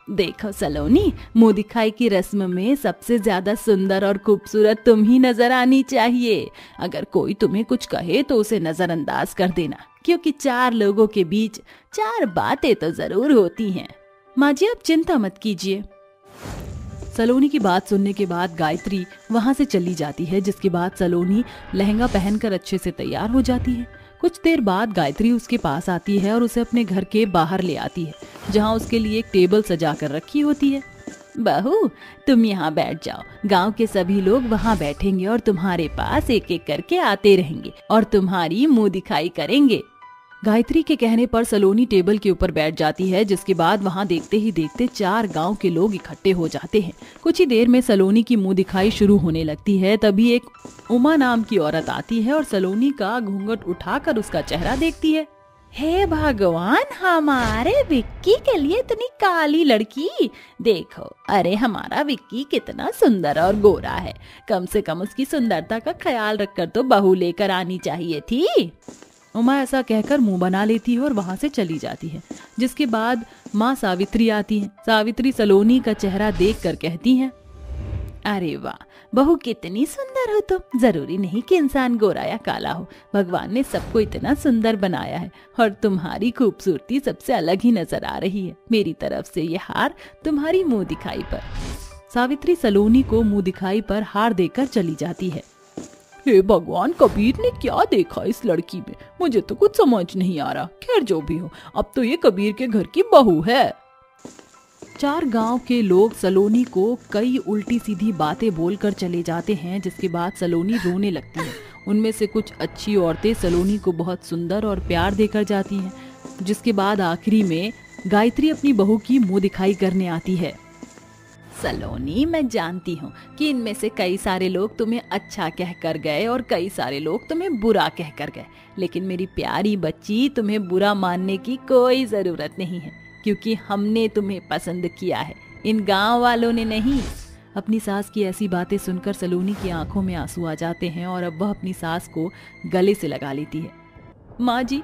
देखो सलोनी, मुंह दिखाई की रस्म में सबसे ज्यादा सुंदर और खूबसूरत तुम ही नजर आनी चाहिए। अगर कोई तुम्हें कुछ कहे तो उसे नजरअंदाज कर देना, क्योंकि 4 लोगों के बीच 4 बातें तो जरूर होती हैं। माँ जी, आप चिंता मत कीजिए। सलोनी की बात सुनने के बाद गायत्री वहां से चली जाती है, जिसके बाद सलोनी लहंगा पहनकर अच्छे से तैयार हो जाती है। कुछ देर बाद गायत्री उसके पास आती है और उसे अपने घर के बाहर ले आती है, जहां उसके लिए एक टेबल सजा कर रखी होती है। बहू, तुम यहाँ बैठ जाओ, गांव के सभी लोग वहाँ बैठेंगे और तुम्हारे पास एक एक करके आते रहेंगे और तुम्हारी मुंह दिखाई करेंगे। गायत्री के कहने पर सलोनी टेबल के ऊपर बैठ जाती है, जिसके बाद वहाँ देखते ही देखते 4 गांव के लोग इकट्ठे हो जाते हैं। कुछ ही देर में सलोनी की मुंह दिखाई शुरू होने लगती है। तभी एक उमा नाम की औरत आती है और सलोनी का घूंघट उठाकर उसका चेहरा देखती है। हे भगवान, हमारे विक्की के लिए इतनी काली लड़की देखो। अरे हमारा विक्की कितना सुंदर और गोरा है, कम से कम उसकी सुंदरता का ख्याल रखकर तो बहू लेकर आनी चाहिए थी। उमा ऐसा कहकर मुंह बना लेती है और वहां से चली जाती है, जिसके बाद माँ सावित्री आती है। सावित्री सलोनी का चेहरा देखकर कहती हैं, अरे वाह बहू, कितनी सुंदर हो तुम। जरूरी नहीं कि इंसान गोरा या काला हो, भगवान ने सबको इतना सुंदर बनाया है और तुम्हारी खूबसूरती सबसे अलग ही नजर आ रही है। मेरी तरफ से ये हार तुम्हारी मुंह दिखाई पर। सावित्री सलोनी को मुंह दिखाई पर हार देकर चली जाती है। हे भगवान, कबीर ने क्या देखा इस लड़की में, मुझे तो कुछ समझ नहीं आ रहा। खैर जो भी हो, अब तो ये कबीर के घर की बहू है। 4 गांव के लोग सलोनी को कई उल्टी सीधी बातें बोलकर चले जाते हैं, जिसके बाद सलोनी रोने लगती है। उनमें से कुछ अच्छी औरतें सलोनी को बहुत सुंदर और प्यार देकर जाती हैं, जिसके बाद आखिरी में गायत्री अपनी बहू की मुंह दिखाई करने आती है। सलोनी, मैं जानती हूँ कि इनमें से कई सारे लोग तुम्हें अच्छा कहकर गए और कई सारे लोग तुम्हें बुरा कहकर गए, लेकिन मेरी प्यारी बच्ची, तुम्हें बुरा मानने की कोई जरूरत नहीं है, क्योंकि हमने तुम्हें पसंद किया है, इन गांव वालों ने नहीं। अपनी सास की ऐसी बातें सुनकर सलोनी की आंखों में आंसू आ जाते हैं और अब वह अपनी सास को गले से लगा लेती है। माँ जी,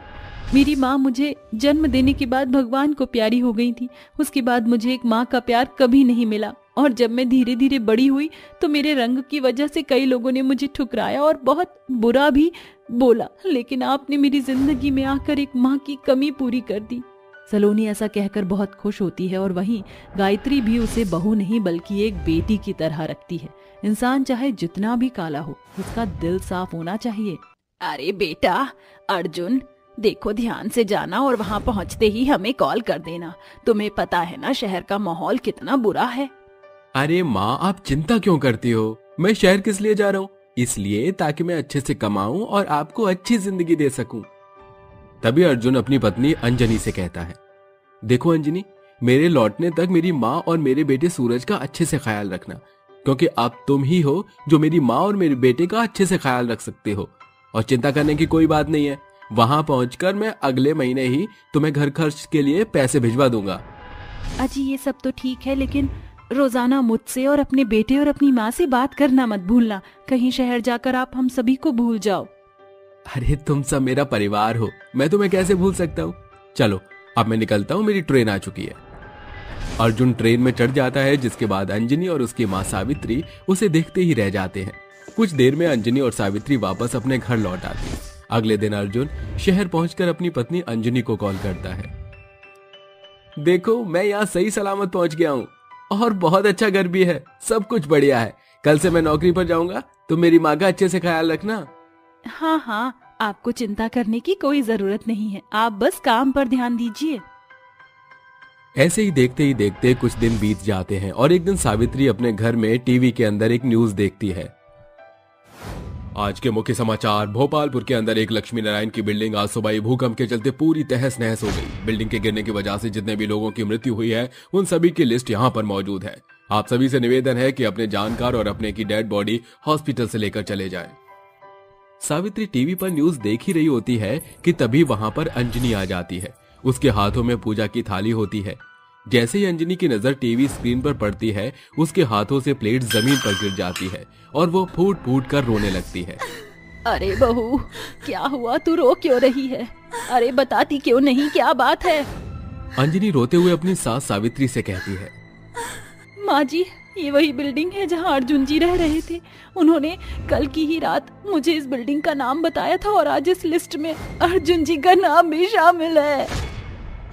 मेरी माँ मुझे जन्म देने के बाद भगवान को प्यारी हो गई थी। उसके बाद मुझे एक माँ का प्यार कभी नहीं मिला और जब मैं धीरे धीरे बड़ी हुई तो मेरे रंग की वजह से कई लोगों ने मुझे ठुकराया और बहुत बुरा भी बोला, लेकिन आपने मेरी जिंदगी में आकर एक माँ की कमी पूरी कर दी। सलोनी ऐसा कहकर बहुत खुश होती है और वहीं गायत्री भी उसे बहू नहीं बल्कि एक बेटी की तरह रखती है। इंसान चाहे जितना भी काला हो, उसका दिल साफ होना चाहिए। अरे बेटा अर्जुन, देखो ध्यान से जाना और वहाँ पहुँचते ही हमें कॉल कर देना। तुम्हें पता है ना शहर का माहौल कितना बुरा है। अरे माँ, आप चिंता क्यों करती हो? मैं शहर किस लिए जा रहा हूँ? इसलिए ताकि मैं अच्छे से कमाऊं और आपको अच्छी जिंदगी दे सकूं। तभी अर्जुन अपनी पत्नी अंजनी से कहता है, देखो अंजनी, मेरे लौटने तक मेरी माँ और मेरे बेटे सूरज का अच्छे से ख्याल रखना, क्योंकि अब तुम ही हो जो मेरी माँ और मेरे बेटे का अच्छे से ख्याल रख सकते हो। और चिंता करने की कोई बात नहीं है, वहां पहुंचकर मैं अगले महीने ही तुम्हें घर खर्च के लिए पैसे भिजवा दूंगा। अजी ये सब तो ठीक है, लेकिन रोजाना मुझसे और अपने बेटे और अपनी माँ से बात करना मत भूलना, कहीं शहर जाकर आप हम सभी को भूल जाओ। अरे तुम सब मेरा परिवार हो, मैं तुम्हें कैसे भूल सकता हूँ। चलो अब मैं निकलता हूँ, मेरी ट्रेन आ चुकी है। अर्जुन ट्रेन में चढ़ जाता है, जिसके बाद अंजनी और उसकी माँ सावित्री उसे देखते ही रह जाते हैं। कुछ देर में अंजनी और सावित्री वापस अपने घर लौट आती हैं। अगले दिन अर्जुन शहर पहुंचकर अपनी पत्नी अंजनी को कॉल करता है, देखो मैं यहाँ सही सलामत पहुंच गया हूँ और बहुत अच्छा घर भी है, सब कुछ बढ़िया है। कल से मैं नौकरी पर जाऊंगा, तो मेरी माँ का अच्छे से ख्याल रखना। हाँ हाँ, आपको चिंता करने की कोई जरूरत नहीं है, आप बस काम पर ध्यान दीजिए। ऐसे ही देखते कुछ दिन बीत जाते हैं और एक दिन सावित्री अपने घर में टीवी के अंदर एक न्यूज देखती है। आज के मुख्य समाचार, भोपालपुर के अंदर एक लक्ष्मी नारायण की बिल्डिंग आज सुबह भूकंप के चलते पूरी तहस नहस हो गई। बिल्डिंग के गिरने की वजह से जितने भी लोगों की मृत्यु हुई है उन सभी की लिस्ट यहाँ पर मौजूद है। आप सभी से निवेदन है कि अपने जानकार और अपने की डेड बॉडी हॉस्पिटल से लेकर चले जाएं। सावित्री टीवी पर न्यूज देख ही रही होती है कि तभी वहां पर अंजनी आ जाती है। उसके हाथों में पूजा की थाली होती है। जैसे ही अंजनी की नजर टीवी स्क्रीन पर पड़ती है, उसके हाथों से प्लेट जमीन पर गिर जाती है और वो फूट फूट कर रोने लगती है। अरे बहू, क्या हुआ, तू रो क्यों रही है? अरे बताती क्यों नहीं, क्या बात है? अंजनी रोते हुए अपनी सास सावित्री से कहती है, माँ जी, ये वही बिल्डिंग है जहाँ अर्जुन जी रह रहे थे। उन्होंने कल की ही रात मुझे इस बिल्डिंग का नाम बताया था और आज इस लिस्ट में अर्जुन जी का नाम भी शामिल है।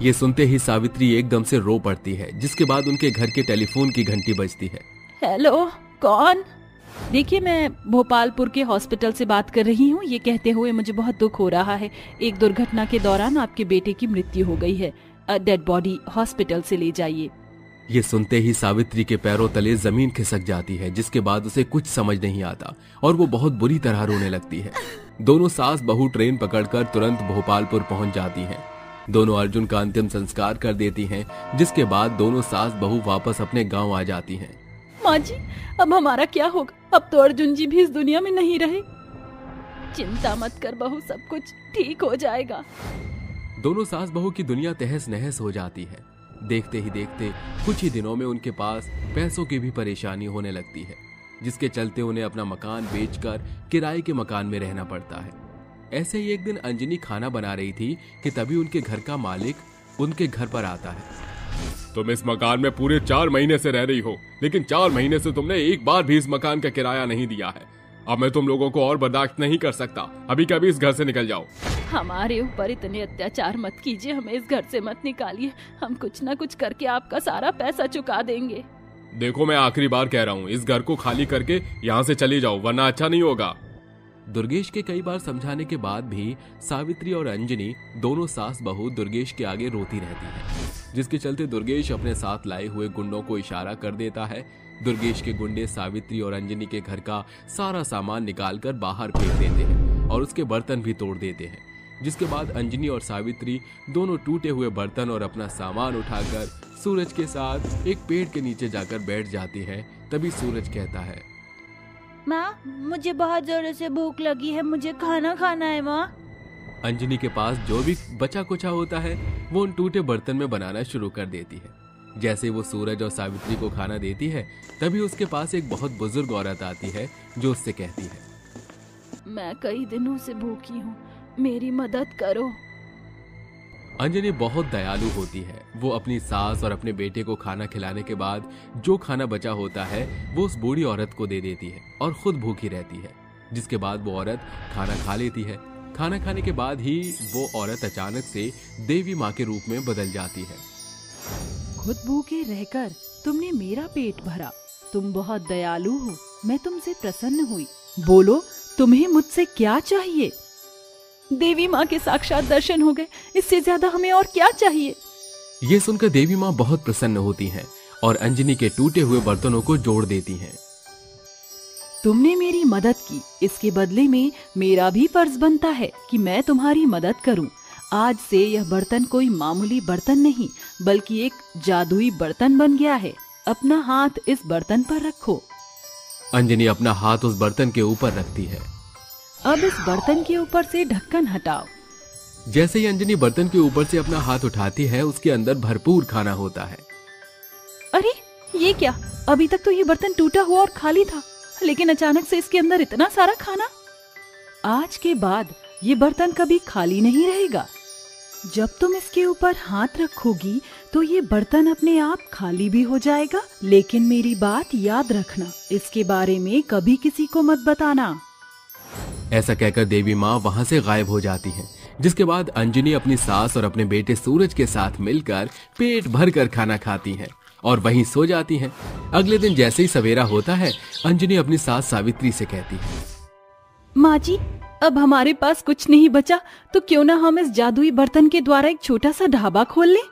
ये सुनते ही सावित्री एकदम से रो पड़ती है, जिसके बाद उनके घर के टेलीफोन की घंटी बजती है। हेलो, कौन? देखिए, मैं भोपालपुर के हॉस्पिटल से बात कर रही हूँ। ये कहते हुए मुझे बहुत दुख हो रहा है, एक दुर्घटना के दौरान आपके बेटे की मृत्यु हो गई है। डेड बॉडी हॉस्पिटल से ले जाइए। ये सुनते ही सावित्री के पैरों तले जमीन खिसक जाती है, जिसके बाद उसे कुछ समझ नहीं आता और वो बहुत बुरी तरह रोने लगती है। दोनों सास बहू ट्रेन पकड़कर तुरंत भोपालपुर पहुंच जाती हैं। दोनों अर्जुन का अंतिम संस्कार कर देती हैं, जिसके बाद दोनों सास बहू वापस अपने गांव आ जाती हैं। माँ जी, अब हमारा क्या होगा? अब तो अर्जुन जी भी इस दुनिया में नहीं रहे। चिंता मत कर बहू, सब कुछ ठीक हो जाएगा। दोनों सास बहू की दुनिया तहस नहस हो जाती है। देखते ही देखते कुछ ही दिनों में उनके पास पैसों की भी परेशानी होने लगती है, जिसके चलते उन्हें अपना मकान बेचकर किराए के मकान में रहना पड़ता है। ऐसे ही एक दिन अंजनी खाना बना रही थी कि तभी उनके घर का मालिक उनके घर पर आता है। तुम इस मकान में पूरे 4 महीने से रह रही हो, लेकिन 4 महीने से तुमने एक बार भी इस मकान का किराया नहीं दिया है। अब मैं तुम लोगों को और बर्दाश्त नहीं कर सकता, अभी कभी इस घर से निकल जाओ। हमारे ऊपर इतने अत्याचार मत कीजिए, हमें इस घर से मत निकालिए। हम कुछ न कुछ करके आपका सारा पैसा चुका देंगे। देखो, मैं आखिरी बार कह रहा हूँ, इस घर को खाली करके यहाँ से चली जाओ, वरना अच्छा नहीं होगा। दुर्गेश के कई बार समझाने के बाद भी सावित्री और अंजनी दोनों सास बहू दुर्गेश के आगे रोती रहती हैं, जिसके चलते दुर्गेश अपने साथ लाए हुए गुंडों को इशारा कर देता है। दुर्गेश के गुंडे सावित्री और अंजनी के घर का सारा सामान निकालकर बाहर फेंक देते हैं और उसके बर्तन भी तोड़ देते हैं, जिसके बाद अंजनी और सावित्री दोनों टूटे हुए बर्तन और अपना सामान उठाकर सूरज के साथ एक पेड़ के नीचे जाकर बैठ जाती है। तभी सूरज कहता है, माँ, मुझे बहुत जोरों से भूख लगी है, मुझे खाना खाना है माँ। अंजनी के पास जो भी बचा कुचा होता है वो उन टूटे बर्तन में बनाना शुरू कर देती है। जैसे वो सूरज और सावित्री को खाना देती है, तभी उसके पास एक बहुत बुजुर्ग औरत आती है जो उससे कहती है, मैं कई दिनों से भूखी हूँ, मेरी मदद करो। अंजनी बहुत दयालु होती है। वो अपनी सास और अपने बेटे को खाना खिलाने के बाद जो खाना बचा होता है वो उस बूढ़ी औरत को दे देती है और खुद भूखी रहती है, जिसके बाद वो औरत खाना खा लेती है। खाना खाने के बाद ही वो औरत अचानक से देवी माँ के रूप में बदल जाती है। खुद भूखे रहकर तुमने मेरा पेट भरा, तुम बहुत दयालु हो, मैं तुमसे प्रसन्न हुई। बोलो, तुम्हें मुझसे क्या चाहिए? देवी माँ के साक्षात दर्शन हो गए, इससे ज्यादा हमें और क्या चाहिए? ये सुनकर देवी माँ बहुत प्रसन्न होती हैं और अंजनी के टूटे हुए बर्तनों को जोड़ देती हैं। तुमने मेरी मदद की, इसके बदले में मेरा भी फर्ज बनता है कि मैं तुम्हारी मदद करूं। आज से यह बर्तन कोई मामूली बर्तन नहीं बल्कि एक जादुई बर्तन बन गया है। अपना हाथ इस बर्तन पर रखो। अंजनी अपना हाथ उस बर्तन के ऊपर रखती है। अब इस बर्तन के ऊपर से ढक्कन हटाओ। जैसे ही अंजनी बर्तन के ऊपर से अपना हाथ उठाती है, उसके अंदर भरपूर खाना होता है। अरे ये क्या? अभी तक तो ये बर्तन टूटा हुआ और खाली था, लेकिन अचानक से इसके अंदर इतना सारा खाना। आज के बाद ये बर्तन कभी खाली नहीं रहेगा। जब तुम इसके ऊपर हाथ रखोगी तो ये बर्तन अपने आप खाली भी हो जाएगा। लेकिन मेरी बात याद रखना, इसके बारे में कभी किसी को मत बताना। ऐसा कहकर देवी माँ वहाँ से गायब हो जाती है, जिसके बाद अंजनी अपनी सास और अपने बेटे सूरज के साथ मिलकर पेट भरकर खाना खाती हैं और वहीं सो जाती हैं। अगले दिन जैसे ही सवेरा होता है, अंजनी अपनी सास सावित्री से कहती है, माँ जी, अब हमारे पास कुछ नहीं बचा तो क्यों ना हम इस जादुई बर्तन के द्वारा एक छोटा सा ढाबा खोल लें।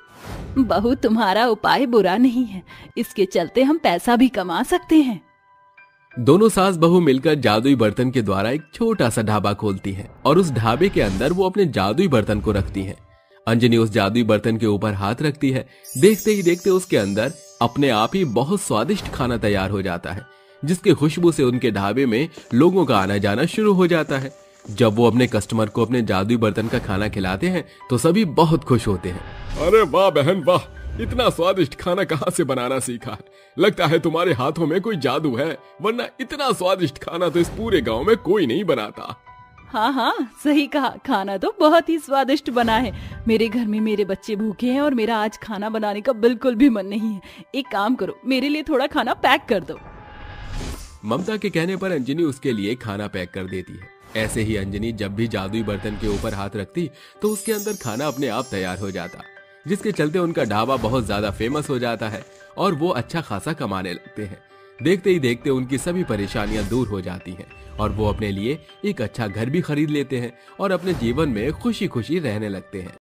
बहू, तुम्हारा उपाय बुरा नहीं है, इसके चलते हम पैसा भी कमा सकते हैं। दोनों सास बहू मिलकर जादुई बर्तन के द्वारा एक छोटा सा ढाबा खोलती हैं और उस ढाबे के अंदर वो अपने जादुई बर्तन को रखती हैं। अंजनी उस जादुई बर्तन के ऊपर हाथ रखती है। देखते ही देखते उसके अंदर अपने आप ही बहुत स्वादिष्ट खाना तैयार हो जाता है, जिसकी खुशबू से उनके ढाबे में लोगों का आना जाना शुरू हो जाता है। जब वो अपने कस्टमर को अपने जादुई बर्तन का खाना खिलाते हैं तो सभी बहुत खुश होते हैं। अरे वाह बहन वाह, इतना स्वादिष्ट खाना कहाँ से बनाना सीखा है? लगता है तुम्हारे हाथों में कोई जादू है, वरना इतना स्वादिष्ट खाना तो इस पूरे गांव में कोई नहीं बनाता। हाँ हाँ, सही कहा, खाना तो बहुत ही स्वादिष्ट बना है। मेरे घर में मेरे बच्चे भूखे हैं और मेरा आज खाना बनाने का बिल्कुल भी मन नहीं है। एक काम करो, मेरे लिए थोड़ा खाना पैक कर दो। ममता के कहने पर अंजनी उसके लिए खाना पैक कर देती है। ऐसे ही अंजनी जब भी जादुई बर्तन के ऊपर हाथ रखती तो उसके अंदर खाना अपने आप तैयार हो जाता, जिसके चलते उनका ढाबा बहुत ज्यादा फेमस हो जाता है और वो अच्छा खासा कमाने लगते हैं। देखते ही देखते उनकी सभी परेशानियां दूर हो जाती हैं और वो अपने लिए एक अच्छा घर भी खरीद लेते हैं और अपने जीवन में खुशी खुशी रहने लगते हैं।